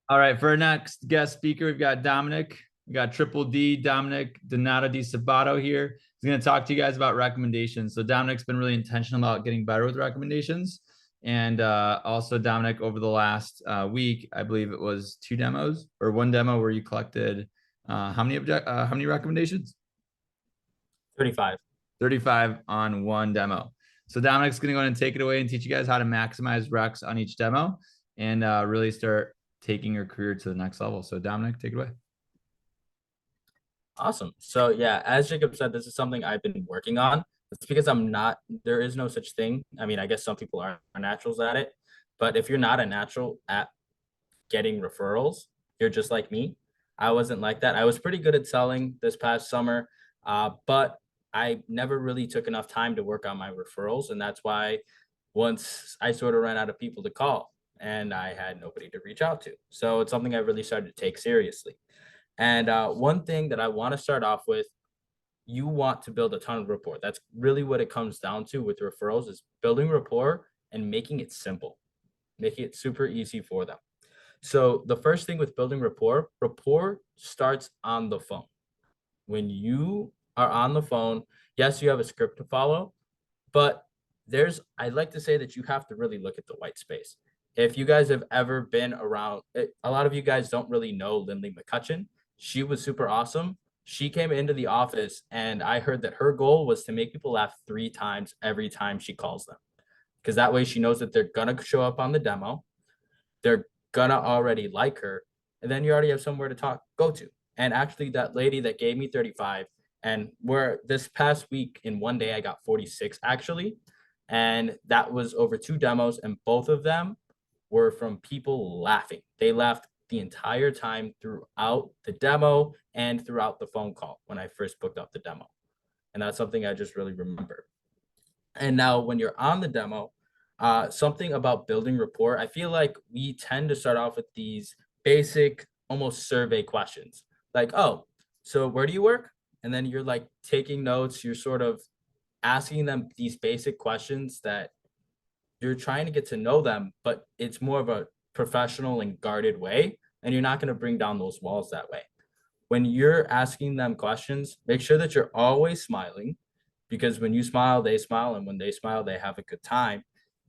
All right, for our next guest speaker, we've got Dominic. We got Triple D, Dominic Donato DiSabato here. He's going to talk to you guys about recommendations. So Dominic's been really intentional about getting better with recommendations. And also Dominic, over the last week, I believe it was 2 demos or 1 demo where you collected how many recommendations? 35. 35 on 1 demo. So Dominic's going to go ahead and take it away and teach you guys how to maximize recs on each demo and really start taking your career to the next level. So Dominic, take it away. Awesome. So yeah, as Jacob said, this is something I've been working on. It's because there is no such thing. I mean, I guess some people are naturals at it, but if you're not a natural at getting referrals, you're just like me. I wasn't like that. I was pretty good at selling this past summer, but I never really took enough time to work on my referrals. And that's why once I sort of ran out of people to call and I had nobody to reach out to. So it's something I really started to take seriously. And one thing that I want to start off with, you want to build a ton of rapport. That's really what it comes down to with referrals, is building rapport and making it simple, making it super easy for them. So the first thing with building rapport starts on the phone. When you are on the phone, yes, you have a script to follow, but I like to say that you have to really look at the white space. If you guys have ever been around, a lot of you guys don't really know Lindley McCutcheon. She was super awesome. She came into the office and I heard that her goal was to make people laugh 3 times every time she calls them. Because that way she knows that they're gonna show up on the demo. They're gonna already like her. And then you already have somewhere to go to. And actually that lady that gave me 35, and where this past week in one day I got 46 actually. And that was over 2 demos, and both of them were from people laughing. They laughed the entire time throughout the demo and throughout the phone call when I first booked up the demo. And that's something I just really remember. And now when you're on the demo, something about building rapport, I feel like we tend to start off with these basic, almost survey questions. Like, oh, so where do you work? And then you're like taking notes, you're sort of asking them these basic questions that you're trying to get to know them, but it's more of a professional and guarded way. And you're not going to bring down those walls that way. When you're asking them questions, make sure that you're always smiling, because when you smile, they smile. And when they smile, they have a good time.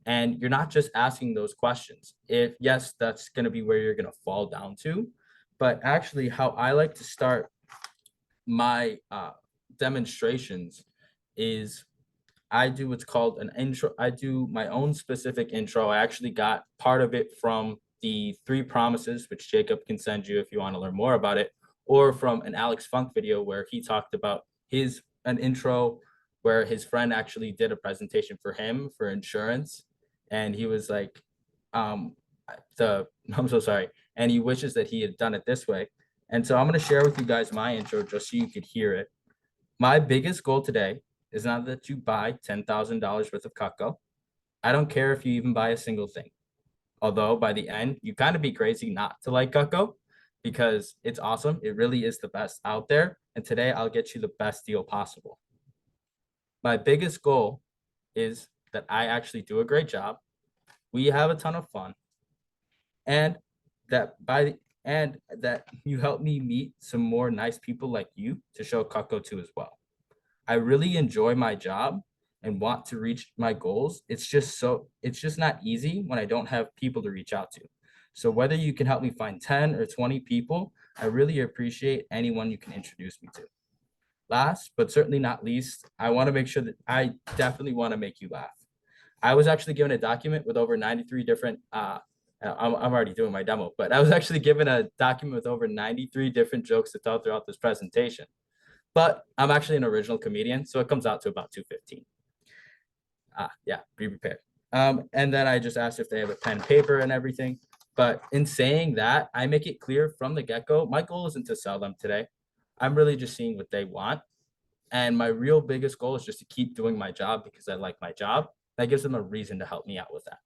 And you're not just asking those questions. If yes, that's going to be where you're going to fall down to. But actually, how I like to start my demonstrations is I do what's called an intro. I do my own specific intro. I actually got part of it from the 3 promises, which Jacob can send you if you want to learn more about it, or from an Alex Funk video where he talked about an intro where his friend actually did a presentation for him for insurance. And he was like, I'm so sorry. And he wishes that he had done it this way. And so I'm going to share with you guys my intro just so you could hear it. My biggest goal today is not that you buy $10,000 worth of Cutco. I don't care if you even buy a single thing. Although by the end, you kind of be crazy not to like Cutco because it's awesome. It really is the best out there. And today I'll get you the best deal possible. My biggest goal is that I actually do a great job. We have a ton of fun. And that you help me meet some more nice people like you to show Cutco to as well. I really enjoy my job and want to reach my goals. It's just not easy when I don't have people to reach out to. So whether you can help me find 10 or 20 people, I really appreciate anyone you can introduce me to. Last, but certainly not least, I want to make sure that I definitely want to make you laugh. I was actually given a document with over 93 different, I'm already doing my demo, but I was actually given a document with over 93 different jokes to tell throughout this presentation. But I'm actually an original comedian, so it comes out to about 215. Yeah, be prepared. And then I just asked if they have a pen, paper, and everything. But in saying that, I make it clear from the get-go, my goal isn't to sell them today. I'm really just seeing what they want. And my real biggest goal is just to keep doing my job because I like my job. That gives them a reason to help me out with that.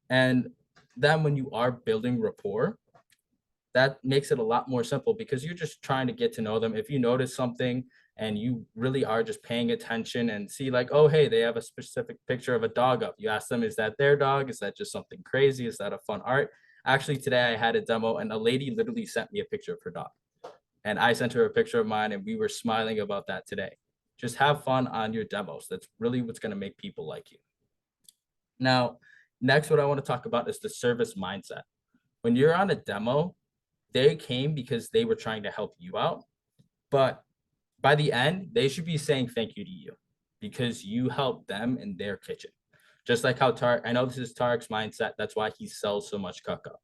And then when you are building rapport, that makes it a lot more simple because you're just trying to get to know them. If you notice something and you really are just paying attention and see like, oh, hey, they have a specific picture of a dog up. You ask them, is that their dog? Is that just something crazy? Is that a fun art? Actually, today I had a demo and a lady literally sent me a picture of her dog. And I sent her a picture of mine and we were smiling about that today. Just have fun on your demos. That's really what's going to make people like you. Now, next, what I want to talk about is the service mindset. When you're on a demo, they came because they were trying to help you out. But by the end, they should be saying thank you to you because you helped them in their kitchen. Just like how Tarek, I know this is Tarek's mindset. That's why he sells so much cacao.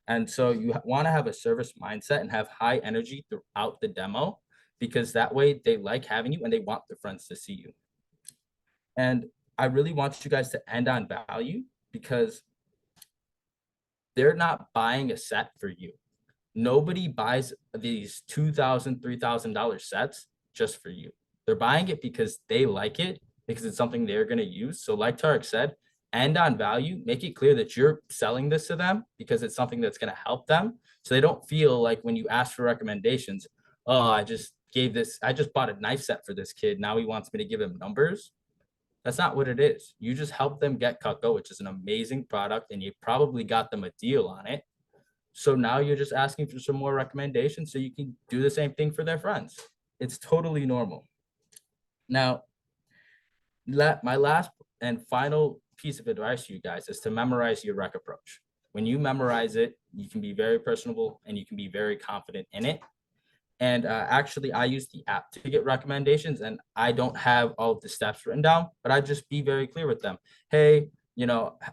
And so you want to have a service mindset and have high energy throughout the demo because that way they like having you and they want their friends to see you. And I really want you guys to end on value because they're not buying a set for you. Nobody buys these $2,000, $3,000 sets just for you. They're buying it because they like it, because it's something they're going to use. So like Tarek said, end on value, make it clear that you're selling this to them because it's something that's going to help them. So they don't feel like when you ask for recommendations, oh, I just bought a knife set for this kid. Now he wants me to give him numbers. That's not what it is. You just help them get Cutco, which is an amazing product, and you probably got them a deal on it. So now you're just asking for some more recommendations so you can do the same thing for their friends. It's totally normal. Now, my last and final piece of advice to you guys is to memorize your rec approach. When you memorize it, you can be very personable and you can be very confident in it. And actually, I use the app to get recommendations, and I don't have all of the steps written down, but I just be very clear with them. Hey,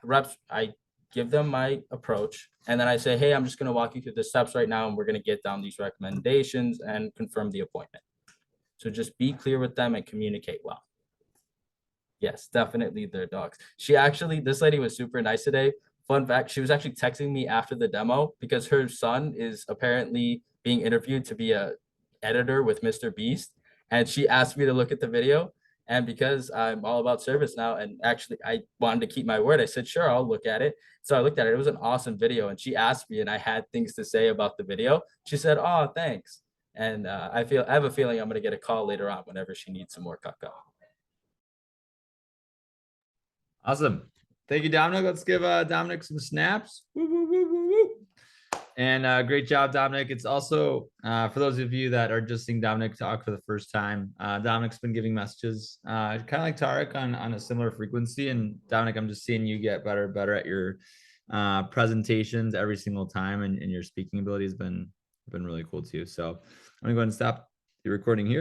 reps, I give them my approach, and then I say, hey, I'm just going to walk you through the steps right now, and we're going to get down these recommendations and confirm the appointment. So just be clear with them and communicate well. Yes, definitely their dogs. This lady was super nice today. Fun fact, she was actually texting me after the demo because her son is apparently being interviewed to be a editor with Mr. Beast. And she asked me to look at the video. And because I'm all about service now, and actually I wanted to keep my word, I said, sure, I'll look at it. So I looked at it. It was an awesome video. And she asked me, and I had things to say about the video. She said, oh, thanks. And I have a feeling I'm going to get a call later on whenever she needs some more cacao. Awesome. Thank you, Dominic. Let's give Dominic some snaps. Woo, woo, woo, woo, woo. And great job, Dominic. It's also, for those of you that are just seeing Dominic talk for the first time, Dominic's been giving messages kind of like Tarek on a similar frequency. And Dominic, I'm just seeing you get better and better at your presentations every single time. And your speaking ability has been really cool too. So I'm going to go ahead and stop the recording here.